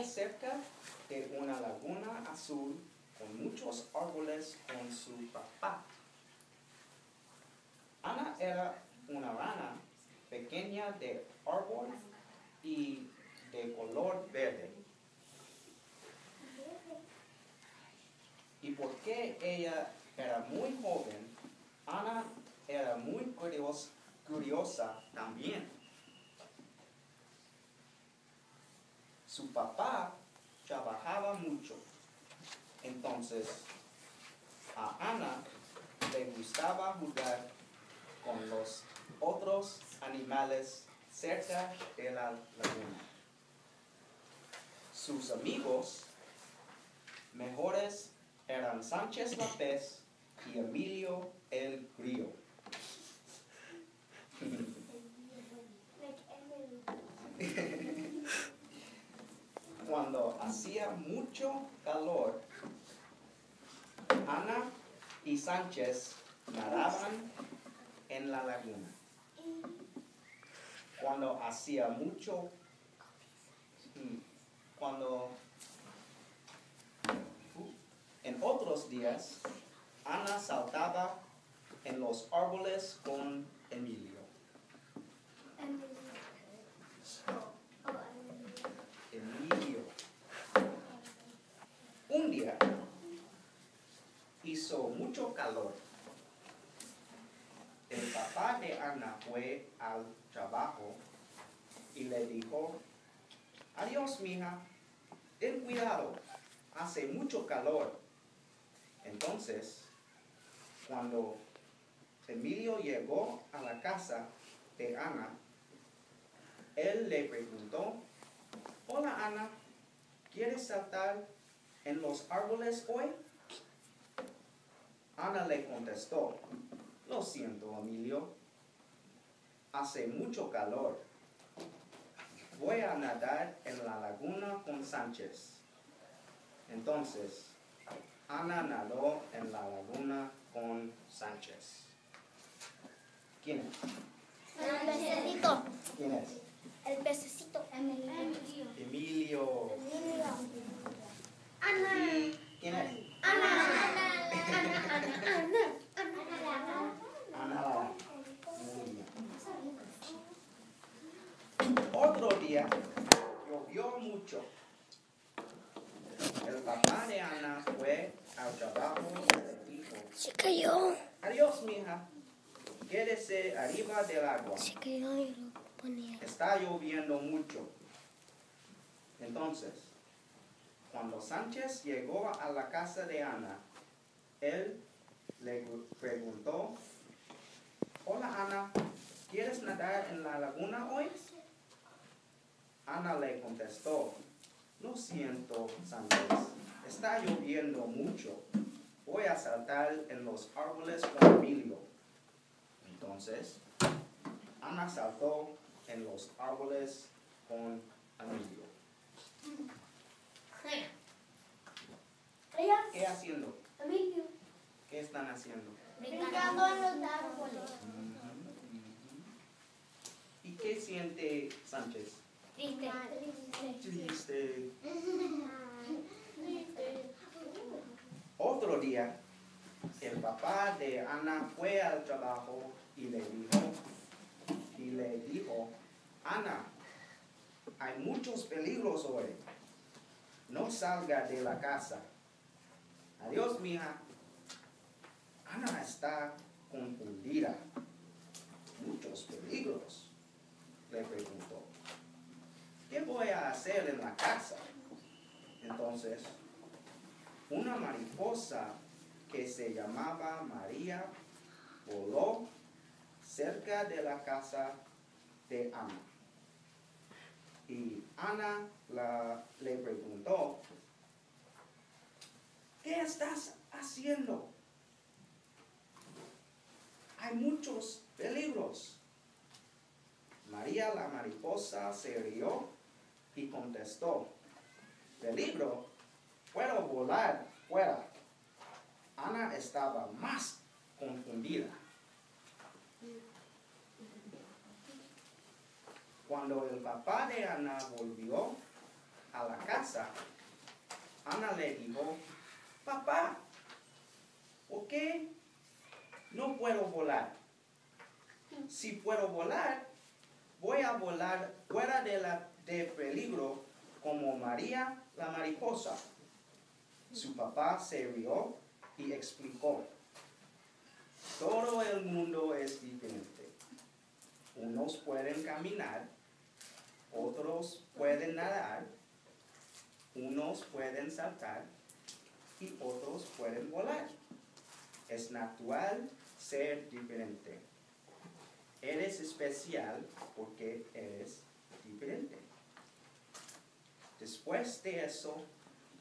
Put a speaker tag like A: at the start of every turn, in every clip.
A: cerca de una laguna azul con muchos árboles con su papá. Ana era una rana pequeña de árbol y de color verde. Y porque ella era muy joven, Ana era muy curiosa también. Su papá trabajaba mucho, entonces a Ana le gustaba jugar con los otros animales cerca de la laguna. Sus amigos mejores eran Sánchez la pez y Emilio el grillo. Cuando hacía mucho calor, Ana y Sánchez nadaban en la laguna. Cuando hacía mucho, en otros días, Ana saltaba en los árboles con Emilio. Un día hizo mucho calor. El papá de Ana fue al trabajo y le dijo: adiós, mija, ten cuidado, hace mucho calor. Entonces, cuando Emilio llegó a la casa de Ana, él le preguntó: hola Ana, ¿quieres saltar en los árboles hoy? Ana le contestó: lo siento, Emilio, hace mucho calor. Voy a nadar en la laguna con Sánchez. Entonces, Ana nadó en la laguna con Sánchez. ¿Quién es?
B: El pececito.
A: ¿Quién es?
B: El pececito.
A: Emilio.
B: Ana.
A: ¿Quién es?
B: Ana.
A: Ana La Rana. Muy bien. Otro día llovió mucho. El papá de Ana fue al trabajo y le dijo:
B: Se cayó.
A: adiós, mija. Quédese arriba del agua.
B: Se cayó y lo ponía.
A: Está lloviendo mucho. Entonces, cuando Sánchez llegó a la casa de Ana, él le preguntó: hola Ana, ¿quieres nadar en la laguna hoy? Ana le contestó: lo siento, Sánchez, está lloviendo mucho. Voy a saltar en los árboles con Emilio. Entonces, Ana saltó en los árboles con Emilio. ¿Qué haciendo?
B: Emilio.
A: ¿Qué están haciendo?
B: Brincando en los árboles.
A: ¿Y qué siente Sánchez?
B: Triste.
A: Triste. Otro día, el papá de Ana fue al trabajo y le dijo: Ana, hay muchos peligros hoy. No salga de la casa. Adiós, mija. Ana está confundida. ¿Muchos peligros?, le preguntó. ¿Qué voy a hacer en la casa? Entonces, una mariposa que se llamaba María voló cerca de la casa de Ana. Y Ana le preguntó: ¿qué estás haciendo? Hay muchos peligros. María la mariposa se rió y contestó: ¿peligro? Puedo volar fuera. Ana estaba más confundida. Cuando el papá de Ana volvió a la casa, casa, Ana le dijo, papá, ¿por qué no puedo volar? Si puedo volar, voy a volar fuera de peligro como María la mariposa. Su papá se rió y explicó, todo el mundo es diferente. Unos pueden caminar, otros pueden nadar, unos pueden saltar y otros pueden volar. Es natural ser diferente. Eres especial porque eres diferente. Después de eso,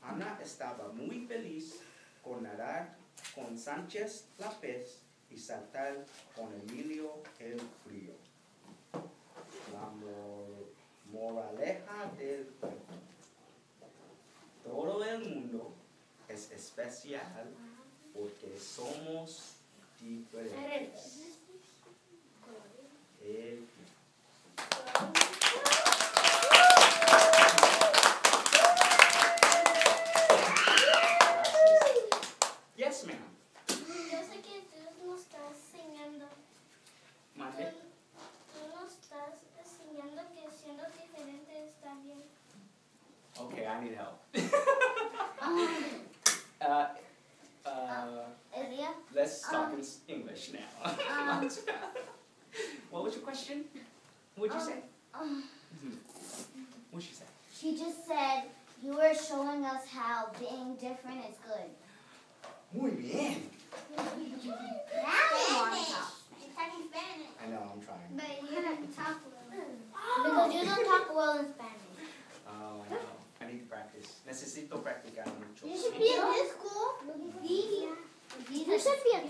A: Ana estaba muy feliz con nadar con Sánchez la pez y saltar con Emilio el frío. La moraleja del cuento. Todo el mundo es especial porque somos diferentes. Yes, ma'am.
B: Yo sé que tú nos estás enseñando.
A: Mande.
B: Tú nos estás enseñando que siendo diferente está bien.
A: Okay, I need help.
B: Elia?
A: Let's talk in English now. What was your question? What'd you say? What'd she say?
C: She just said you were showing us how being different is good.
A: Muy bien.
C: Now we want to talk.
B: She's talking Spanish.
A: I know, I'm trying.
B: But you don't talk well.
C: Because you don't talk well in Spanish.
A: Oh, I know. I need to practice. Necesito practicar mucho.
C: You should be in this school. You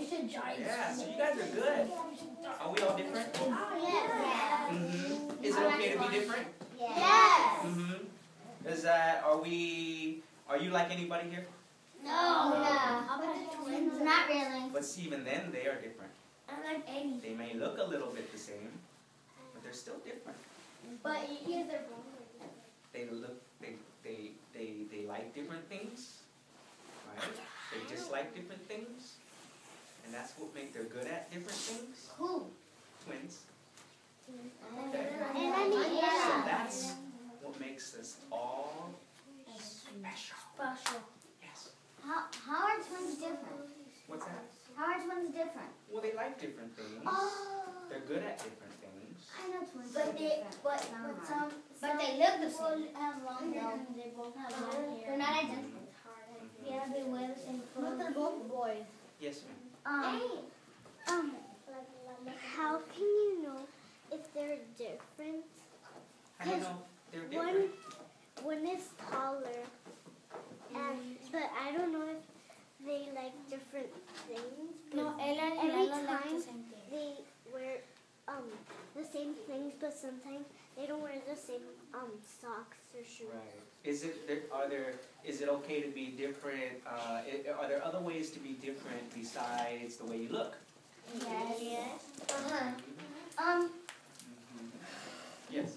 C: should join.
A: Yeah, so you guys are good. Are we all different?
C: Yes.
A: Mm-hmm. Is it okay to be different?
C: Yes.
A: Mm-hmm. Are you like anybody here?
C: No. Not really.
A: But see, even then, they are different.
B: I like Amy.
A: They may look a little bit the same, but they're still different.
B: But you guys are both.
A: They like different things, right? They dislike different things, and that's what makes they're good at different things.
C: Who?
A: Twins.
C: Okay.
A: So that's what makes us all special.
B: Special.
A: Yes.
C: How are twins different?
A: What's that?
C: How are twins different?
A: Well, they like different things.
C: Oh.
A: They're good at different things.
C: I know twins
B: But
C: are
B: they,
C: different.
B: but they look the same.
C: Have long hair.
B: They both have long hair.
C: They're not identical.
B: Yeah, they wear the same clothes. But they're both boys.
A: Yes, ma'am.
D: How can you know if they're different?
A: How do you know they're different?
D: One is taller, but I don't know if they like different things.
B: No, Ella and
D: Every
B: Lalo like the
D: time
B: same thing.
D: they wear the same things, but sometimes they don't wear the same socks or shoes.
A: Right. Is it okay to be different? Are there other ways to be different besides the way you look?
C: Yes.
A: Mhm. Yes.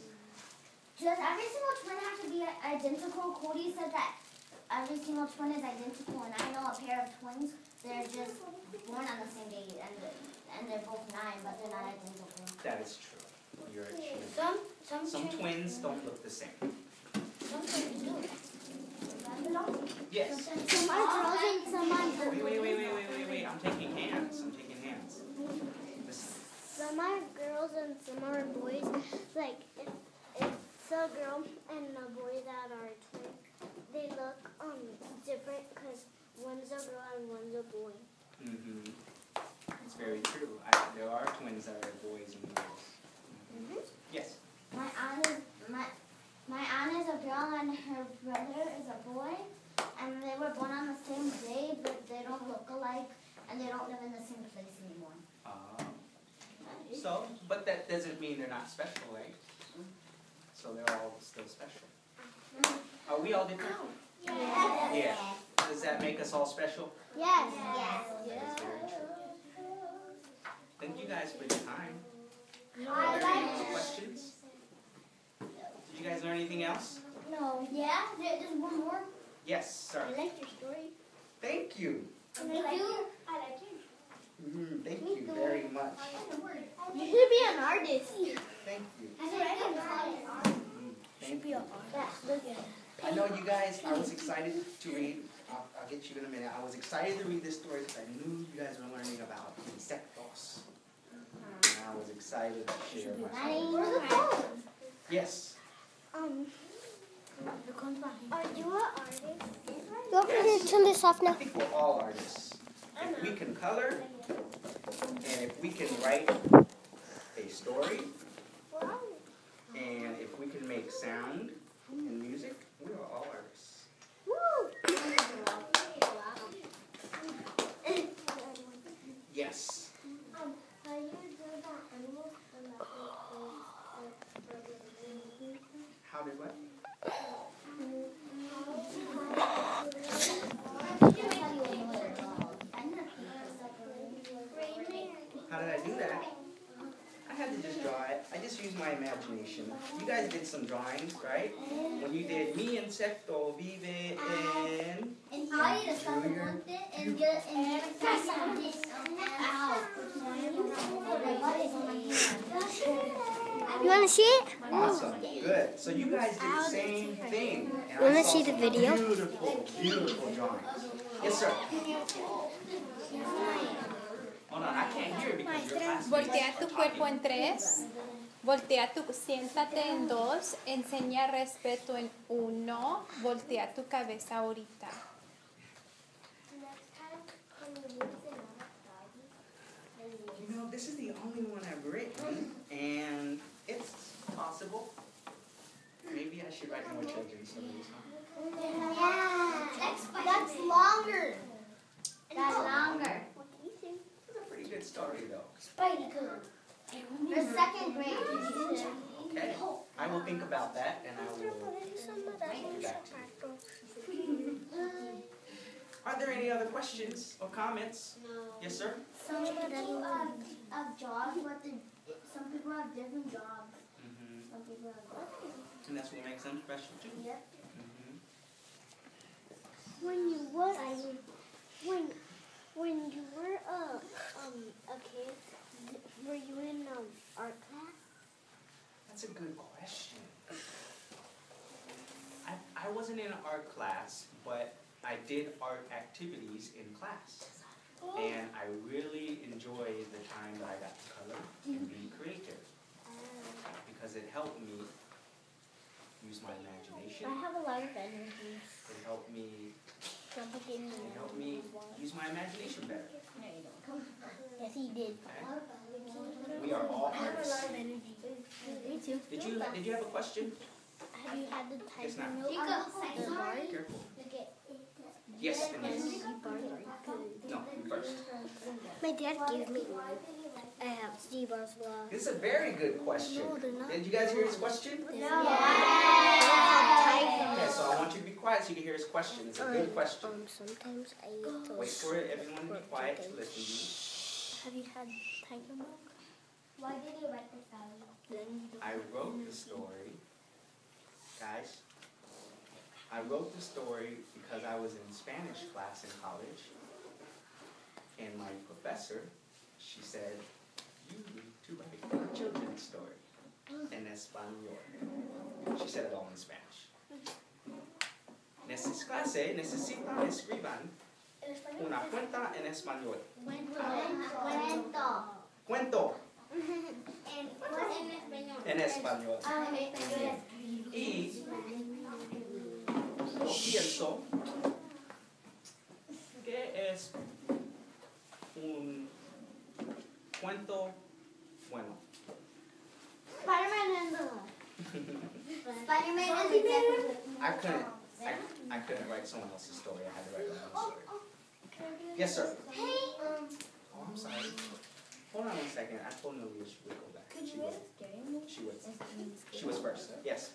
C: Does every single twin have to be identical? Cody said that every single twin is identical, and I know a pair of twins, they're just born on the same day, and they're both 9, but they're not identical.
A: That is true. You're true. Some twins don't look the same.
B: Some twins do.
A: Yes.
D: Some are girls and some are boys.
A: Wait. I'm taking hands.
D: Some are girls and some are boys. Like if it's a girl and a boy that are twins, they look different because one's a girl and one's a boy.
A: Mm-hmm. It's very true. There are twins that are boys and girls. Mm-hmm. Yes.
C: My aunt is a girl and her brother is a boy, and they were born on the same day, but they don't look alike, and they don't live in the same place anymore.
A: But that doesn't mean they're not special, right? So they're all still special. Are we all different?
C: Yes.
A: Yeah. Does that make us all special?
D: Yes.
A: That is very true. Thank you guys for your time.
C: I
A: Are there any
C: like
A: more questions? Did you guys learn anything else?
D: No.
C: Yeah? There's one more?
A: Yes, sir.
D: I like your story.
A: Thank you.
C: Me too.
D: I like it.
A: Thank you very much.
D: You should be an artist.
A: Thank you.
D: Should be an artist.
A: I know you guys, I was excited to read, I'll get you in a minute. I was excited to read this story because I knew you guys were learning about insectos. And I was excited to share my story.
C: Where's the phone?
A: Yes.
D: Are you an artist?
B: You want me to turn this off
A: I
B: now?
A: think we're all artists. If we can color, and if we can write a story,
D: Wow.
A: and if we can make sound and music, we are all artists. Yes.
D: How you do that animal?
A: How did what? How did I do that? I had to just draw it. I just used my imagination. You guys did some drawings, right? When you did mi insecto vive en...
C: And I eat a salmonte and get
B: You want to see it?
A: Awesome. Good. So you guys did the same thing. And
B: You wanna
A: I saw
B: see the
A: some
B: video?
A: Beautiful, beautiful drawings. Yes, sir. Hold on, I can't hear because you're classmates
E: Voltea
A: are
E: tu
A: talking.
E: cuerpo en 3, voltea tu, siéntate en 2, enseña respeto en 1, voltea tu cabeza ahorita.
A: You know, this is the only one I've written, and it's possible. Maybe I should write more children's stories, huh?
C: Yeah. That's longer. That's longer.
A: It's a pretty good story, though.
C: Spidey code. For second grade.
A: Okay. I will think about that, and I will get back to you. Are there any other questions or comments? Yes, sir?
C: Some people have jobs, but some people have different jobs. Some people have
A: And that's what makes them special, too.
C: Yep.
D: When you were a kid, were you in art class?
A: That's a good question. I wasn't in an art class, but I did art activities in class. And I really enjoyed the time that I got to color and be creative. Because it helped me use my imagination.
D: I have a lot of energy.
A: It helped me use my imagination better.
D: Yes, he did.
A: We are all
D: I have a lot
A: artists.
D: of energy. Me too.
A: Did you have a question?
D: Have you had the
A: Yes,
D: tiger
A: ma'am.
D: milk? The bars?
A: Careful. Yes, and yes.
D: The bars are good.
A: No, you first.
B: My dad gave me
D: I have Steve-Bars love.
A: This is a very good question.
D: No, they're not.
A: Did you guys hear his question?
D: No.
A: Okay, so I want you to be quiet so you can hear his question. It's a good question.
D: Sometimes I eat those.
A: Wait for it, everyone be quiet to listen to you.
D: Have you had tiger milk?
C: Why did you write this down?
A: I wrote the story, guys. I wrote the story because I was in Spanish class in college, and my professor, she said, you need to write a children's story en español. She said it all in Spanish. Clase, necesitan escriban una cuenta en español. Cuento en español. Y yo pienso que es un cuento bueno.
C: Spider-Man and the Spider-Man is exactly.
A: I couldn't write someone else's story. I had to write my own story. Yes, sir.
C: Hey,
A: Oh, I'm sorry. Hold on 1 second. I told Nolia she would go back. She would. She was first. Yes.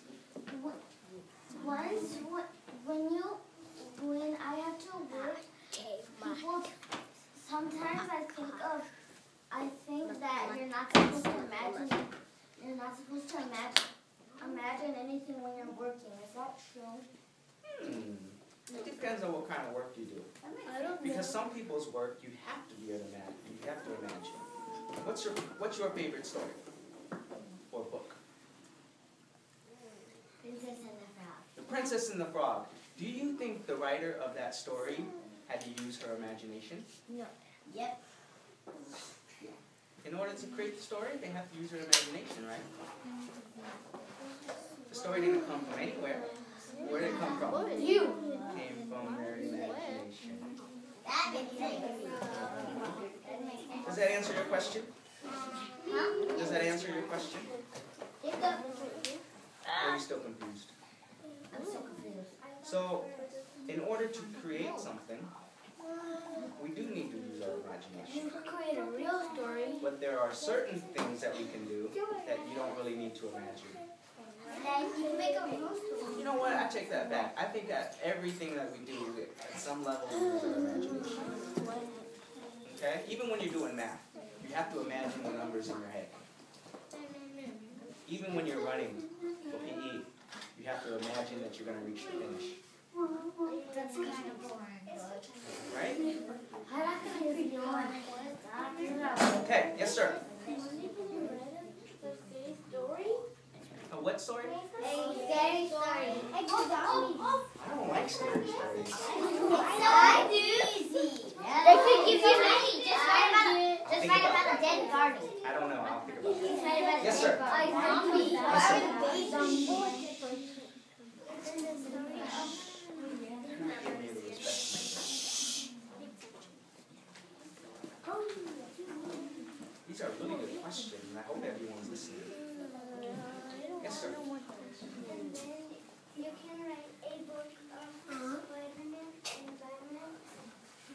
C: once when I have to work, people sometimes I think that you're not supposed to imagine anything when you're working. As long
A: It depends on what kind of work you do. Because some people's work you have to be able to imagine. You have to imagine. What's your favorite story or book?
C: Princess and the Frog.
A: The Princess and the Frog. Do you think the writer of that story had to use her imagination?
C: No. Yep.
A: In order to create the story, they have to use their imagination, right? The story didn't come from anywhere. Where did it come from?
C: You.
A: It came from their imagination.
C: That makes sense.
A: Does that answer your question?
C: Huh?
A: Does that answer your question?
C: Jacob.
A: Or are you still confused?
C: I'm so confused.
A: So, in order to create something, we do need to use our imagination.
C: You could create a real story.
A: But there are certain things that we can do that you don't really need to imagine.
C: Like you can make a real story.
A: You know what? I take that back. I think that everything that we do, at some level, we use our imagination. Okay? Even when you're doing math, you have to imagine the numbers in your head. Even when you're running for PE, you have to imagine that you're going to reach the finish.
C: That's kind of boring.
A: Right?
C: I like to read
A: Okay, yes sir.
B: Story?
A: A what story?
C: A scary story.
A: I don't like scary stories.
C: I do. They could give you money. Just write about a dead Barbie.
A: I don't know. I'll think about it.
C: Just write about a
A: Yes,
C: dead
A: sir.
C: Barbie. Zombie.
A: Yes, sir. Give me the respect. These are really good questions, and I hope everyone's listening. Yes, sir.
B: And then you can write a book of Spider-Man and Batman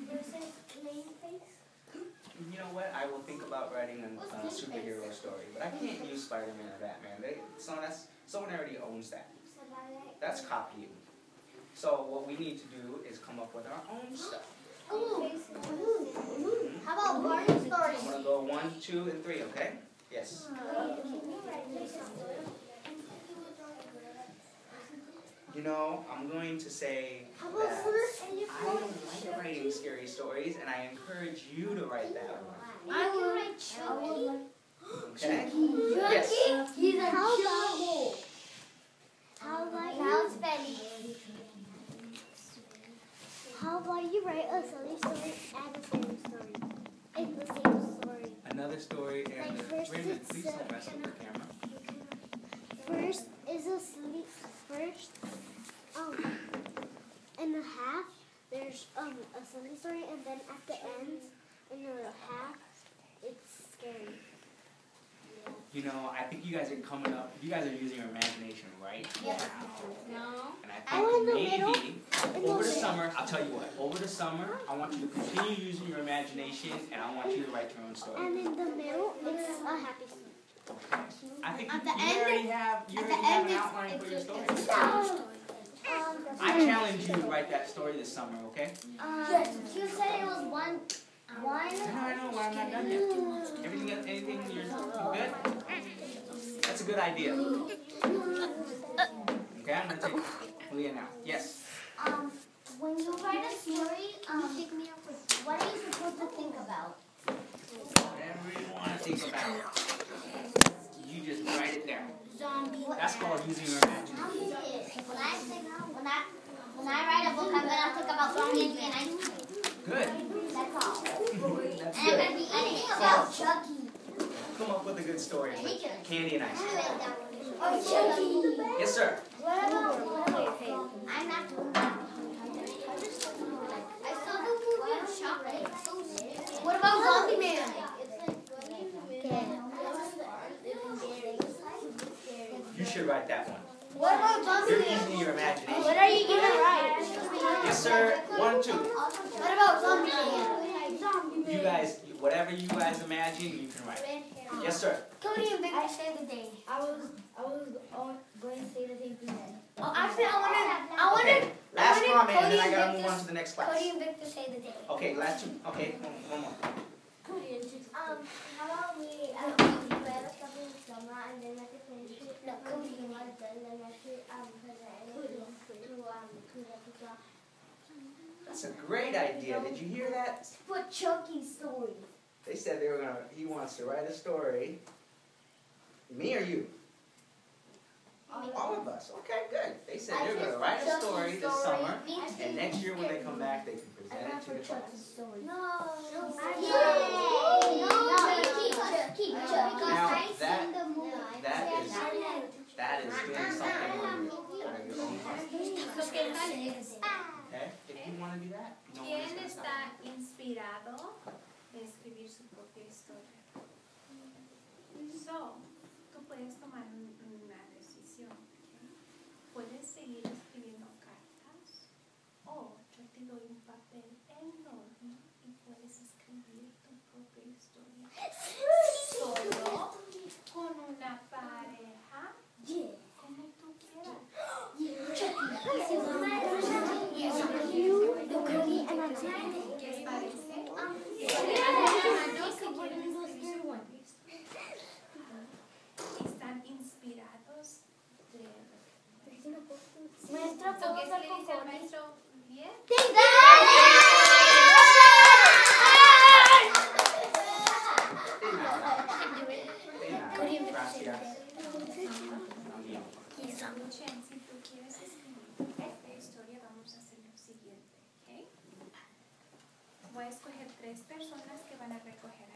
B: versus Clayface.
A: You know what? I will think about writing a superhero story, but I can't use Spider-Man or Batman. Someone already owns that. That's copying. So what we need to do is come up with our own stuff.
C: How about Barney stories?
A: I'm gonna go 1, 2, and 3. Okay? Yes. You know, I'm going to say that I don't like writing scary stories, and I encourage you to write that one.
B: I can write Chucky.
A: Okay? Yes.
C: He's a Chucky.
D: How about
C: How's Betty?
D: How about you write a silly story and a scary story? It's the same story.
A: Another story, and
D: Like first
A: wait a minute,
D: it's,
A: please don't mess with the camera.
D: First is a silly. First, in the half there's a silly story, and then at the end, in the half, it's scary.
A: You know, I think you guys are coming up, you guys are using your imagination right now.
B: No.
A: And
D: I
A: I
D: want the
A: think
D: middle.
A: maybe over the summer, I'll tell you what, over the summer, I want you to continue using your imagination, and I want you to write your own story.
D: And in the middle, it's a happy story.
A: I think
B: At
A: you
B: the end-
A: already have an outline for your story. I challenge you to write that story this summer, okay?
C: You said it was one.
A: I know, but I'm not done yet. Anything, you're good? That's a good idea. Okay, I'm going to take Leah now. Yes.
C: When you write a story, what are you supposed to think about?
A: Whatever you want to think about. You just write it down. That's called using your imagination.
C: When I write a book, I'm gonna think about zombies and ice cream.
A: Good.
C: That's all.
A: That's
C: And I'm gonna
A: good.
C: be eating about Chucky.
A: Come up with a good story. Candy and ice cream.
C: Oh, Chucky.
A: Yes, sir.
C: I'm not doing that. I saw the movie Chocolate. What about Zombie Man?
A: You should write that one.
C: What about Zombie
A: You're
C: Man?
A: using your imagination.
C: What are you gonna write?
A: Yes, sir. 1, 2.
C: What about Zombie Man?
A: You guys, whatever you guys imagine, you can write. Yes, sir.
C: Cody and Victor save the day.
B: I was going to say the same thing.
C: Oh, actually, I wanted.
A: Okay, last
C: wanted
A: comment, and
C: Cody
A: then I
C: and
A: gotta move
C: Victor-
A: on to the next class.
C: Cody and Victor save the day.
A: Okay, last 2. Okay, one more.
B: How about we read a couple of summer and then at the finish it
C: No, Cody.
A: That's a great idea. Did you hear that?
C: For Chucky stories.
A: They said he wants to write a story. Me or you? All of us. Okay, good. They said they're going to write a story this summer, and next year when they come back, they can present it to the class.
C: No.
A: Now, that is doing something on your own heart. Okay? If you want to do that, no one is
E: ¿Quién
A: going to
E: está
A: stop you.
E: inspirado de escribir su propia historia? So, tú puedes tomar una decisión. ¿Okay? Puedes seguir escribiendo cartas o yo te doy un papel enorme y puedes escribir tu propia historia. Solo con una pareja, como tú quieras. ¿Qué les parece? Están inspirados de...
C: Maestra,
E: ¿So
C: ¿puedo
E: qué
C: hablar
E: le
C: con
E: dice al
C: Cody?
E: maestro? ¿Bien?
A: Gracias.
E: Escuchen, si tú quieres escribir esta historia, vamos a hacer lo siguiente, ¿ok? Voy a escoger 3 personas que van a recoger